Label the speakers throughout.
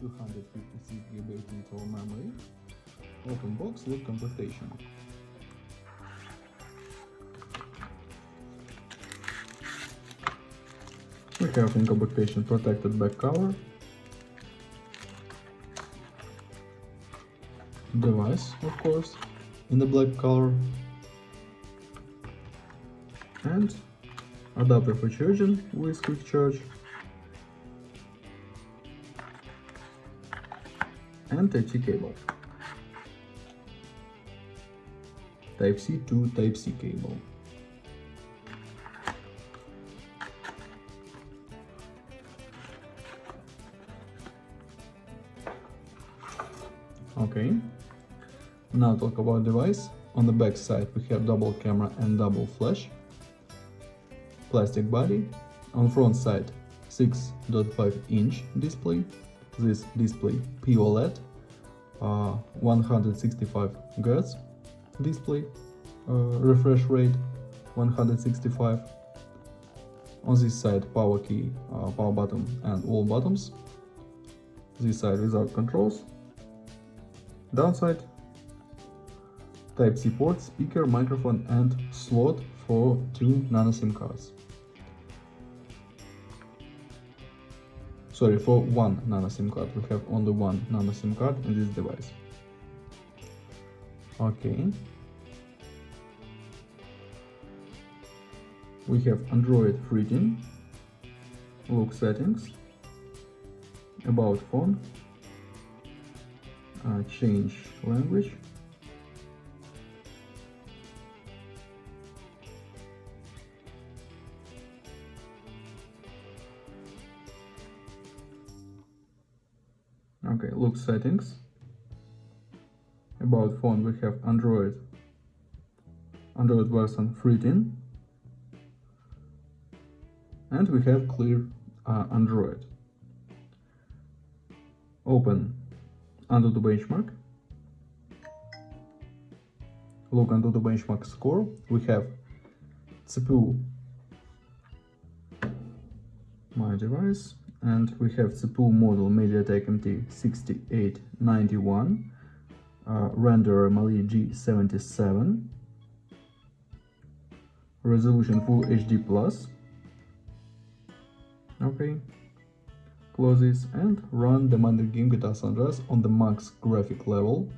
Speaker 1: 256GB internal memory. Open box, look completion. We have in completion protected back cover, device of course in the black color, and adapter for charging with quick charge, and Type-C cable. Type-C to Type-C cable. Okay, now talk about device. On the back side we have double camera and double flash, plastic body. On front side 6.5-inch display. This display POLED, 165 Hz display, refresh rate 165. On this side power key, power button and all buttons. This side without controls. Downside Type-C port, speaker, microphone and slot for 2 nano SIM cards. Sorry, for 1 nano SIM card. We have only 1 nano SIM card in this device. Okay. We have Android 13, look settings, about phone, change language, okay, look settings, about phone we have Android version 13, and we have clear Android. Open under the benchmark, look under the benchmark score. We have CPU, my device, and we have CPU model MediaTek MT6891, renderer Mali G77, resolution Full HD Plus. Okay, close this and run demanding game Guitar San Andreas on the max graphic level.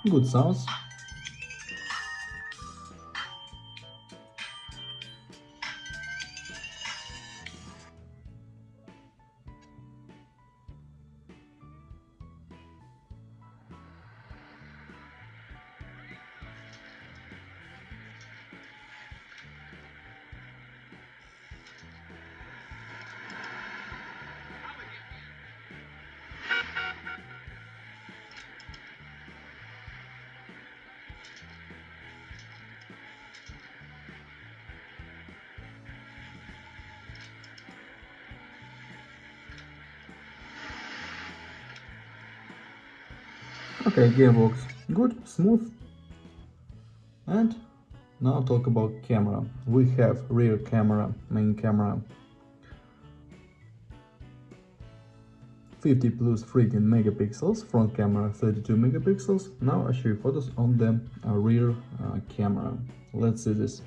Speaker 1: Good sounds. Okay, game works good, smooth. And now talk about camera. We have rear camera, main camera, 50 plus 13 megapixels, front camera 32 megapixels. Now I show you photos on the rear camera. Let's see this.